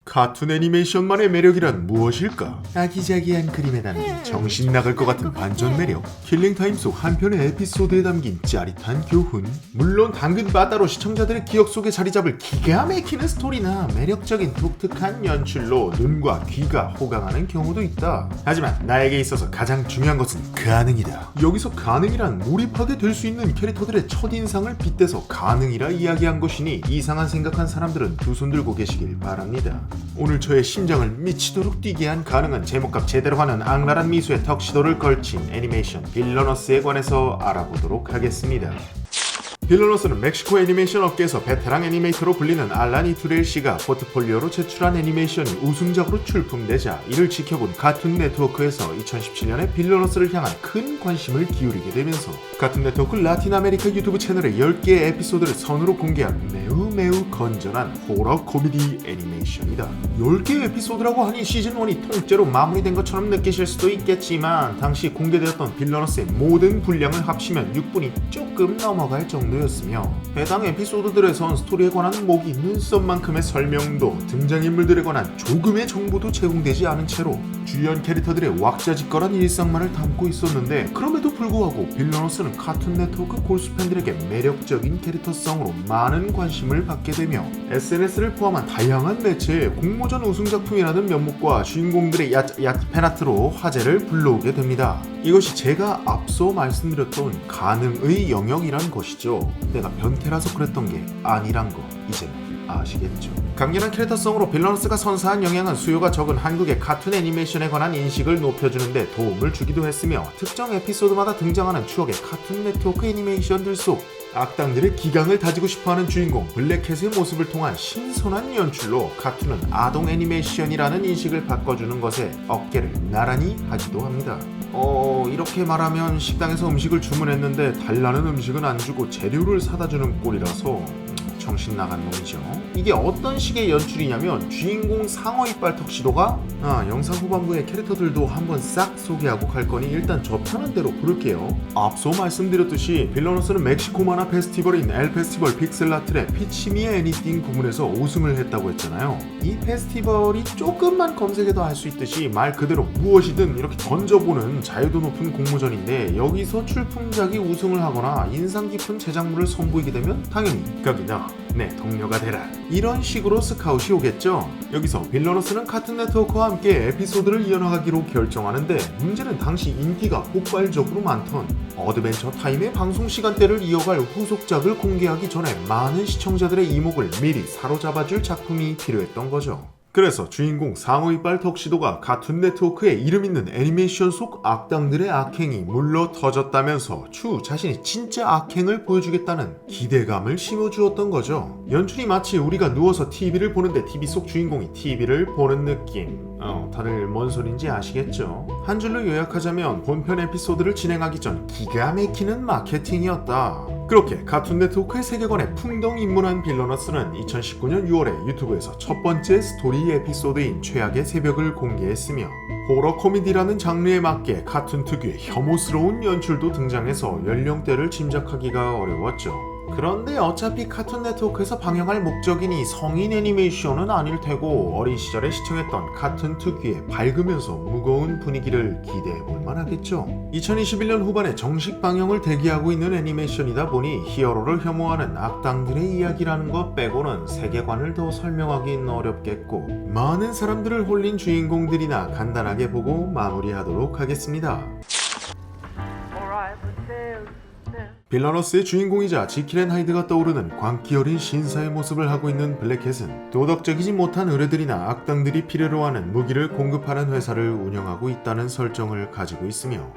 카툰 애니메이션만의 매력이란 무엇일까? 아기자기한 그림에 담긴 정신 나갈 것 같은 반전 매력, 킬링타임 속 한 편의 에피소드에 담긴 짜릿한 교훈, 물론 당근 바따로 시청자들의 기억 속에 자리 잡을 기가 막히는 스토리나 매력적인 독특한 연출로 눈과 귀가 호강하는 경우도 있다. 하지만 나에게 있어서 가장 중요한 것은 가능이다. 여기서 가능이란 몰입하게 될 수 있는 캐릭터들의 첫인상을 빗대서 가능이라 이야기한 것이니 이상한 생각한 사람들은 두 손 들고 계시길 바랍니다. 오늘 저의 심장을 미치도록 뛰게 한 가능한 제목값 제대로 하는 악랄한 미소의 턱시도를 걸친 애니메이션 빌러너스에 관해서 알아보도록 하겠습니다. 빌러너스는 멕시코 애니메이션 업계에서 베테랑 애니메이터로 불리는 알란 이투렐 씨가 포트폴리오로 제출한 애니메이션이 우승작으로 출품되자 이를 지켜본 카툰 네트워크에서 2017년에 빌러너스를 향한 큰 관심을 기울이게 되면서 카툰 네트워크 라틴 아메리카 유튜브 채널에 10개의 에피소드를 선으로 공개한 매우 건전한 호러 코미디 애니메이션이다. 10개의 에피소드라고 하니 시즌1이 통째로 마무리된 것처럼 느끼실 수도 있겠지만 당시 공개되었던 빌러너스의 모든 분량을 합치면 6분이 조금 넘어갈 정도였으며 해당 에피소드들에선 스토리에 관한 목이 눈썹만큼의 설명도 등장인물들에 관한 조금의 정보도 제공되지 않은 채로 주연 캐릭터들의 왁자지껄한 일상만을 담고 있었는데 그럼에도 불구하고 빌러너스는 카툰 네트워크 골수 팬들에게 매력적인 캐릭터성으로 많은 관심을 받게 되며 SNS를 포함한 다양한 매체에 공모전 우승작품이라는 면목과 주인공들의 팬아트로 화제를 불러오게 됩니다. 이것이 제가 앞서 말씀드렸던 가능의 영역이란 것이죠. 내가 변태라서 그랬던 게 아니란 거 이제 아시겠죠? 강렬한 캐릭터성으로 빌러너스가 선사한 영향은 수요가 적은 한국의 카툰 애니메이션에 관한 인식을 높여주는 데 도움을 주기도 했으며 특정 에피소드마다 등장하는 추억의 카툰 네트워크 애니메이션들 속 악당들의 기강을 다지고 싶어하는 주인공 블랙캣의 모습을 통한 신선한 연출로 카툰은 아동 애니메이션이라는 인식을 바꿔주는 것에 어깨를 나란히 하기도 합니다. 이렇게 말하면 식당에서 음식을 주문했는데 달라는 음식은 안 주고 재료를 사다 주는 꼴이라서 정신 나간 놈이죠. 이게 어떤 식의 연출이냐면 주인공 상어 이빨 턱시도가 영상 후반부의 캐릭터들도 한번 싹 소개하고 갈 거니 일단 접하는 대로 부를게요. 앞서 말씀드렸듯이 빌러너스는 멕시코 만화 페스티벌인 엘 페스티벌 픽셀라틀의 피치미의 애니띵 부문에서 우승을 했다고 했잖아요. 이 페스티벌이 조금만 검색해도 알 수 있듯이 말 그대로 무엇이든 이렇게 던져보는 자유도 높은 공모전인데 여기서 출품작이 우승을 하거나 인상 깊은 제작물을 선보이게 되면 당연히 거기다 내 동료가 되라 이런 식으로 스카웃이 오겠죠. 여기서 빌러너스는 카툰 네트워크와 함께 에피소드를 이어나가기로 결정하는데 문제는 당시 인기가 폭발적으로 많던 어드벤처 타임의 방송 시간대를 이어갈 후속작을 공개하기 전에 많은 시청자들의 이목을 미리 사로잡아줄 작품이 필요했던 거죠. 그래서 주인공 상어 이빨 턱시도가 카툰 네트워크에 이름 있는 애니메이션 속 악당들의 악행이 물러 터졌다면서 추후 자신이 진짜 악행을 보여주겠다는 기대감을 심어주었던 거죠. 연출이 마치 우리가 누워서 TV를 보는데 TV 속 주인공이 TV를 보는 느낌. 다들 뭔 소린지 아시겠죠? 한 줄로 요약하자면 본편 에피소드를 진행하기 전 기가 막히는 마케팅이었다. 그렇게 카툰 네트워크의 세계관에 풍덩 입문한 빌러너스는 2019년 6월에 유튜브에서 첫 번째 스토리 에피소드인 최악의 새벽을 공개했으며 호러 코미디라는 장르에 맞게 카툰 특유의 혐오스러운 연출도 등장해서 연령대를 짐작하기가 어려웠죠. 그런데 어차피 카툰 네트워크에서 방영할 목적이니 성인 애니메이션은 아닐 테고 어린 시절에 시청했던 카툰 특유의 밝으면서 무거운 분위기를 기대해볼 만하겠죠. 2021년 후반에 정식 방영을 대기하고 있는 애니메이션이다 보니 히어로를 혐오하는 악당들의 이야기라는 것 빼고는 세계관을 더 설명하긴 어렵겠고 많은 사람들을 홀린 주인공들이나 간단하게 보고 마무리하도록 하겠습니다. 빌러너스의 주인공이자 지킬 앤 하이드가 떠오르는 광기 어린 신사의 모습을 하고 있는 블랙캣은 도덕적이지 못한 의뢰들이나 악당들이 필요로 하는 무기를 공급하는 회사를 운영하고 있다는 설정을 가지고 있으며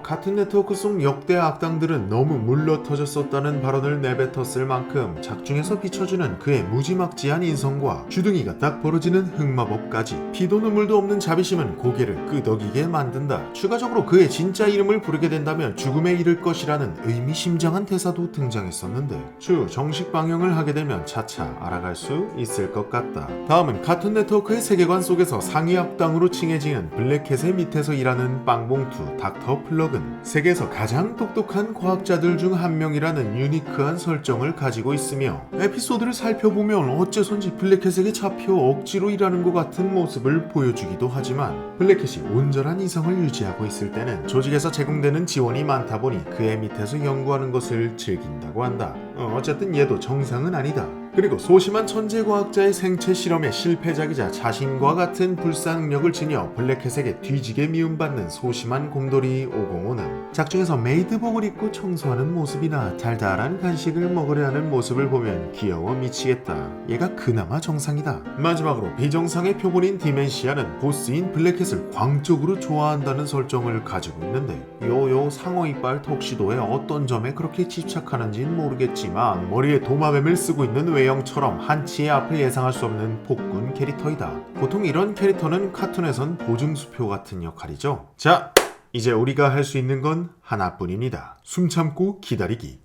카툰 네트워크 속 역대 악당들은 너무 물러터졌었다는 발언을 내뱉었을 만큼 작중에서 비춰주는 그의 무지막지한 인성과 주둥이가 딱 벌어지는 흑마법까지 피도 눈물도 없는 자비심은 고개를 끄덕이게 만든다. 추가적으로 그의 진짜 이름을 부르게 된다면 죽음에 이를 것이라는 의미심장한 대사도 등장했었는데 추후 정식 방영을 하게 되면 차차 알아갈 수 있을 것 같다. 다음은 카툰 네트워크의 세계관 속에서 상위 악당으로 칭해지는 블랙캣의 밑에서 일하는 빵봉투 닥터 캐릭터 플럭은 세계에서 가장 똑똑한 과학자들 중 한 명이라는 유니크한 설정을 가지고 있으며 에피소드를 살펴보면 어째선지 블랙캣에게 잡혀 억지로 일하는 것 같은 모습을 보여주기도 하지만 블랙캣이 온전한 이성을 유지하고 있을 때는 조직에서 제공되는 지원이 많다 보니 그의 밑에서 연구하는 것을 즐긴다고 한다. 어쨌든 얘도 정상은 아니다. 그리고 소심한 천재과학자의 생체 실험의 실패작이자 자신과 같은 불사능력을 지녀 블랙캣에게 뒤지게 미움받는 소심한 곰돌이 505는 작중에서 메이드복을 입고 청소하는 모습이나 달달한 간식을 먹으려 하는 모습을 보면 귀여워 미치겠다. 얘가 그나마 정상이다. 마지막으로 비정상의 표본인 디멘시아는 보스인 블랙캣을 광적으로 좋아한다는 설정을 가지고 있는데 요 상어 이빨 턱시도에 어떤 점에 그렇게 집착하는지는 모르겠지만 머리에 도마뱀을 쓰고 있는 외형처럼 한치의 앞을 예상할 수 없는 폭군 캐릭터이다. 보통 이런 캐릭터는 카툰에선 보증수표 같은 역할이죠. 자, 이제 우리가 할 수 있는 건 하나뿐입니다. 숨 참고 기다리기.